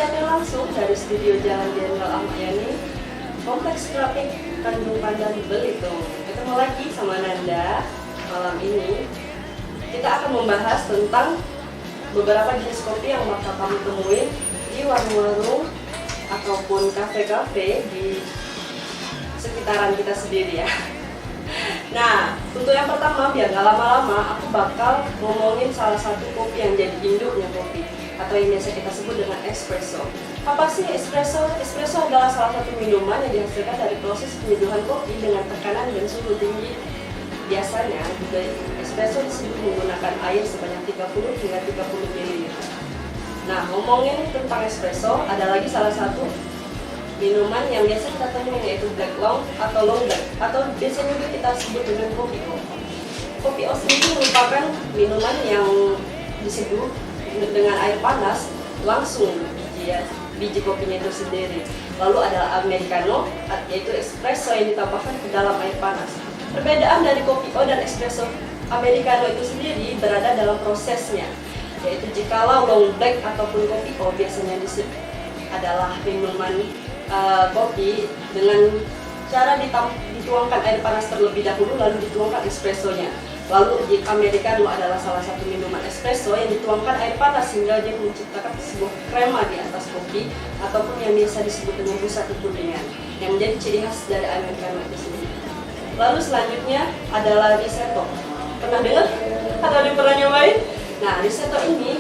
siapin langsung dari studio Jalan Jenderal Ahmad Yani, Kompleks Grafik Tanjung Pandan, Belitung. Ketemu lagi sama Nanda. Malam ini kita akan membahas tentang beberapa jenis kopi yang bakal kamu temuin di warung-warung ataupun kafe-kafe di sekitaran kita sendiri ya. Nah, untuk yang pertama, biar gak lama-lama, aku bakal ngomongin salah satu kopi yang jadi induknya kopi, atau yang biasa kita sebut dengan espresso. Apa sih espresso? Espresso adalah salah satu minuman yang dihasilkan dari proses penyeduhan kopi dengan tekanan dan suhu tinggi. Biasanya juga espresso disebut menggunakan air sebanyak 30 hingga 30 ml. Nah, ngomongin tentang espresso, ada lagi salah satu minuman yang biasa kita temui, yaitu black long atau long black, atau biasanya juga kita sebut dengan kopi o. Kopi o sendiri merupakan minuman yang diseduh dengan air panas langsung biji kopinya itu sendiri. Lalu ada americano, yaitu espresso yang ditambahkan ke dalam air panas. Perbedaan dari kopi o dan espresso americano itu sendiri berada dalam prosesnya, yaitu jikalau long black ataupun kopi o biasanya adalah minuman kopi dengan cara dituangkan air panas terlebih dahulu lalu dituangkan espressonya. Lalu di americano adalah salah satu minuman espresso yang dituangkan air panas hingga dia menciptakan sebuah krema di atas kopi ataupun yang biasa disebut dengan busa kekuningan yang menjadi ciri khas dari americano itu sendiri. Lalu selanjutnya adalah risotto. Pernah dengar? Atau pernah nyobain? Nah, risotto ini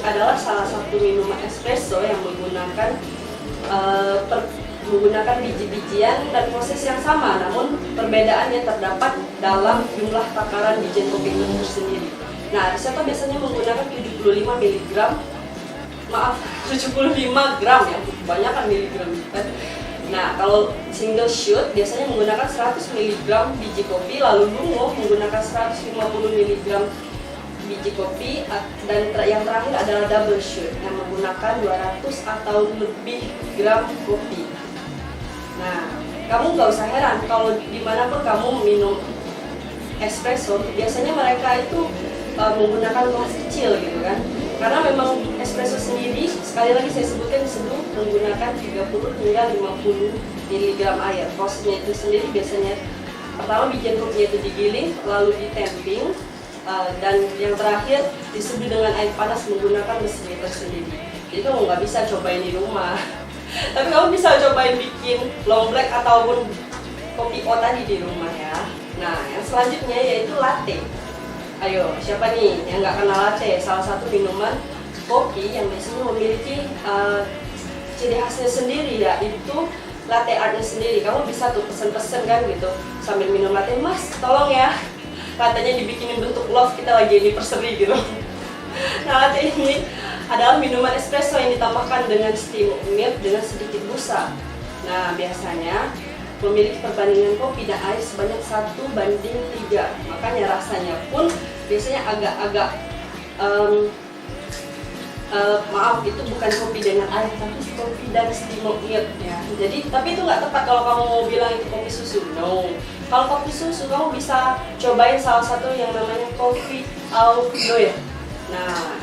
adalah salah satu minuman espresso yang menggunakan biji-bijian dan proses yang sama, namun perbedaannya terdapat dalam jumlah takaran biji kopi itu sendiri. Nah, risotto biasanya menggunakan 75 gram ya, kebanyakan miligram kan. Nah, kalau single shoot biasanya menggunakan 100 mg biji kopi, lalu lungo menggunakan 150 mg biji kopi, dan yang terakhir adalah double shoot yang menggunakan 200 atau lebih gram kopi. Nah, kamu nggak usah heran kalau dimanapun kamu minum espresso, biasanya mereka itu menggunakan gelas kecil gitu kan. Karena memang espresso sendiri, sekali lagi saya sebutkan, diseduh menggunakan 30 hingga 50 mg air. Prosesnya itu sendiri biasanya pertama biji kopinya itu digiling, lalu ditamping, dan yang terakhir diseduh dengan air panas menggunakan mesin itu sendiri. Jadi kamu nggak bisa cobain di rumah, tapi kamu bisa cobain bikin long black ataupun kopi o tadi di rumah ya. Nah, yang selanjutnya yaitu latte. Ayo, siapa nih yang nggak kenal latte? Salah satu minuman kopi yang biasanya memiliki ciri khasnya sendiri, yaitu latte artnya sendiri. Kamu bisa tuh pesen-pesen kan gitu sambil minum latte, mas tolong ya lattenya dibikinin bentuk love, kita lagi anniversary gitu. Nah, latte ini adalah minuman espresso yang ditambahkan dengan steamed milk dengan sedikit busa. Nah, biasanya memiliki perbandingan kopi dan air sebanyak 1:3. Makanya rasanya pun biasanya agak-agak maaf, itu bukan kopi dengan air, tapi kopi dan steamed milk ya. Jadi, tapi itu nggak tepat kalau kamu mau bilang itu kopi susu. No. Kalau kopi susu, kamu bisa cobain salah satu yang namanya kopi au noir. Nah,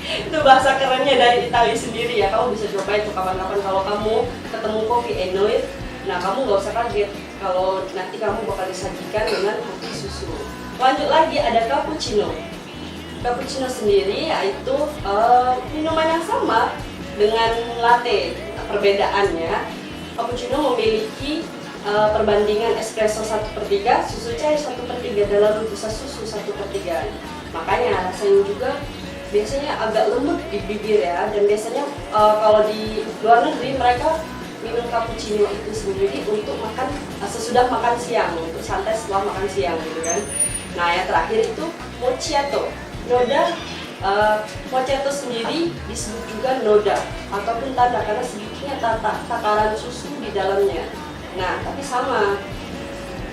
itu bahasa kerennya dari Italia sendiri ya. Kamu bisa cobain tuh kapan-kapan kalau kamu ketemu kopi noir. Nah, kamu nggak usah kaget kalau nanti kamu bakal disajikan dengan kopi susu. Lanjut lagi ada cappuccino. Cappuccino sendiri yaitu minuman yang sama dengan latte. Perbedaannya, cappuccino memiliki perbandingan espresso 1/3, susu cair 1/3 dalam busa susu 1/3. Makanya rasanya juga biasanya agak lembut di bibir ya. Dan biasanya kalau di luar negeri mereka minum cappuccino itu sendiri untuk makan sesudah makan siang, untuk santai setelah makan siang gitu kan. Nah, yang terakhir itu macchiato. Noda macchiato sendiri disebut juga noda ataupun tanda karena sedikitnya takaran susu di dalamnya. Nah, tapi sama,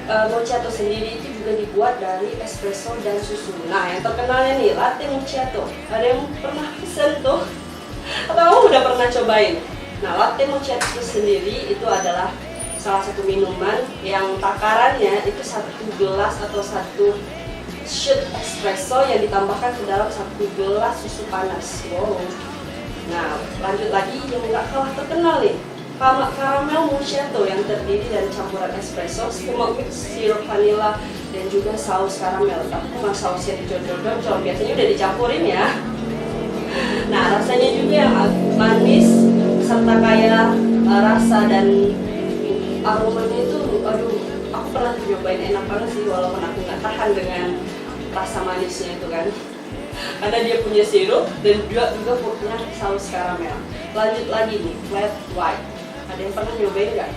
macchiato sendiri itu juga dibuat dari espresso dan susu. Nah, yang terkenalnya nih latte macchiato. Ada yang pernah pesen tuh? Atau kamu udah pernah cobain? Nah, latte macchiato sendiri itu adalah salah satu minuman yang takarannya itu 1 gelas atau 1 shot espresso yang ditambahkan ke dalam 1 gelas susu panas. Wow. Nah, lanjut lagi yang nggak kalah terkenal nih, caramel macchiato yang terdiri dari campuran espresso, steamed milk, sirup vanilla, dan juga saus karamel. Tapi bukan sausnya dicocol-cocol, biasanya udah dicampurin ya. Nah, rasanya juga yang manis serta kaya rasa dan aromanya itu, aduh, aku pernah nyobain, enak banget sih, walaupun aku nggak tahan dengan rasa manisnya itu kan. Karena dia punya sirup dan juga punya saus karamel. Lanjut lagi nih, flat white. Ada yang pernah nyobain nggak?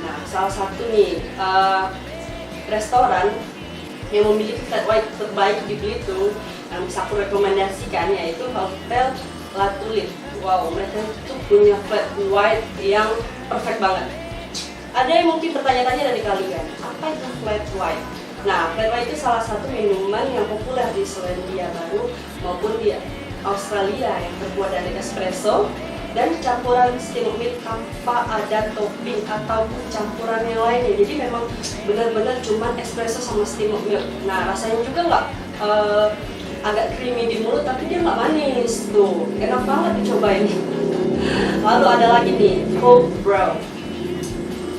Nah, salah satu nih restoran yang memiliki flat white terbaik di Belitung yang bisa aku rekomendasikan yaitu Hotel La Tulipe. Wow, mereka itu punya flat white yang perfect banget. Ada yang mungkin bertanya-tanya dari kalian, apa itu flat white? Nah, flat white itu salah satu minuman yang populer di Selandia Baru maupun di Australia yang terbuat dari espresso dan campuran steamed milk tanpa ada topping ataupun campuran yang lainnya. Jadi memang benar-benar cuma espresso sama steamed milk. Nah, rasanya juga nggak agak creamy di mulut, tapi dia nggak manis tuh, enak banget dicobain. Lalu ada lagi nih, cold brew.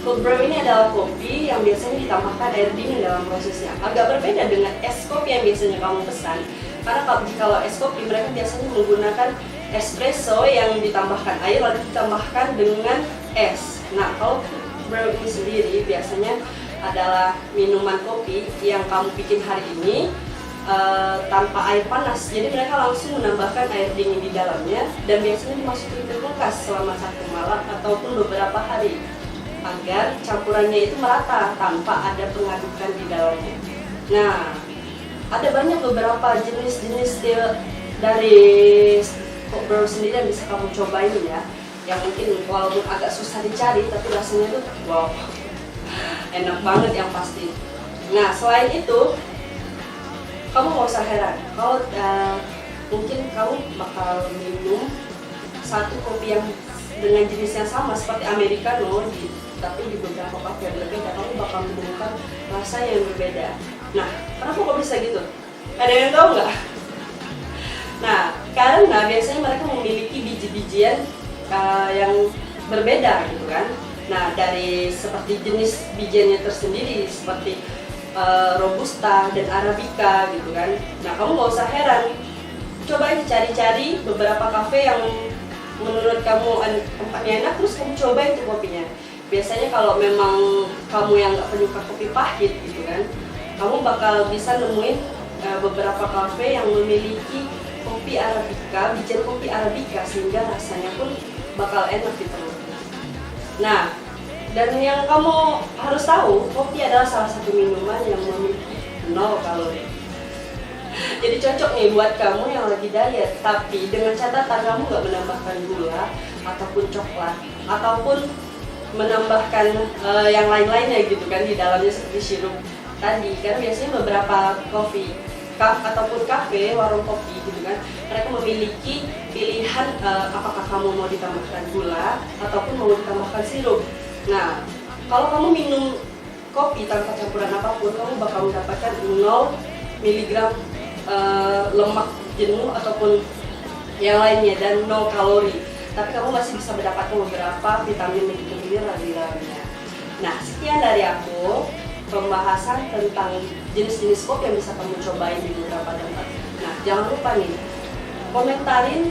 Cold brew ini adalah kopi yang biasanya ditambahkan air dingin dalam prosesnya. Agak berbeda dengan es kopi yang biasanya kamu pesan. Karena kalau es kopi mereka biasanya menggunakan espresso yang ditambahkan air lalu ditambahkan dengan es. Nah, kalau cold brew ini sendiri biasanya adalah minuman kopi yang kamu bikin hari ini tanpa air panas. Jadi mereka langsung menambahkan air dingin di dalamnya dan biasanya dimasukin ke kulkas selama 1 malam ataupun beberapa hari agar campurannya itu merata tanpa ada pengadukan di dalamnya. Nah, ada banyak beberapa jenis-jenis dari cold brew sendiri yang bisa kamu cobain ya, yang mungkin walaupun agak susah dicari tapi rasanya tuh wow, enak banget yang pasti. Nah, selain itu kamu gak usah heran kalau mungkin kamu bakal minum satu kopi yang dengan jenis yang sama seperti americano tapi di beberapa kafe yang berbeda, kamu bakal menemukan rasa yang berbeda. Nah, kenapa kok bisa gitu? Ada yang tahu nggak? Nah, karena biasanya mereka memiliki biji-bijian yang berbeda gitu kan. Nah, dari seperti jenis bijiannya tersendiri seperti Robusta dan Arabica gitu kan. Nah, kamu nggak usah heran, coba cari-cari beberapa kafe yang menurut kamu tempatnya enak, terus kamu cobain tuh kopinya. Biasanya kalau memang kamu yang nggak penyuka kopi pahit gitu kan, kamu bakal bisa nemuin beberapa kafe yang memiliki kopi Arabica, bijian kopi Arabica, sehingga rasanya pun bakal enak gitu. Nah, dan yang kamu harus tahu, kopi adalah salah satu minuman yang memiliki 0 kalori. Jadi cocok nih buat kamu yang lagi diet, tapi dengan catatan kamu nggak menambahkan gula ataupun coklat ataupun menambahkan yang lain-lainnya gitu kan di dalamnya seperti sirup tadi. Karena biasanya beberapa coffee ataupun kafe, warung kopi gitu kan, mereka memiliki pilihan apakah kamu mau ditambahkan gula ataupun mau ditambahkan sirup. Nah, kalau kamu minum kopi tanpa campuran apapun, kamu bakal mendapatkan 0 mg lemak jenuh ataupun yang lainnya dan 0 kalori. Tapi kamu masih bisa mendapatkan beberapa vitamin dan mineral di dalamnya. Nah, sekian dari aku pembahasan tentang jenis-jenis kopi yang bisa kamu cobain di beberapa tempat. Nah, jangan lupa nih, komentarin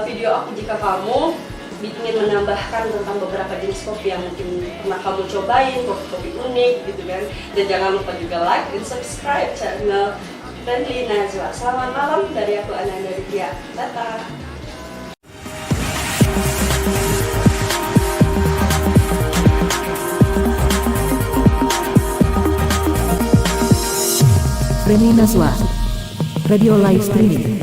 video aku jika kamu ingin menambahkan tentang beberapa jenis kopi yang mungkin pernah kamu cobain, kopi-kopi unik gitu kan. Dan jangan lupa juga like dan subscribe channel Friendly Najwa. Selamat malam dari aku, Ananda Ditya. Dadah. Friendly Najwa Radio Live Streaming.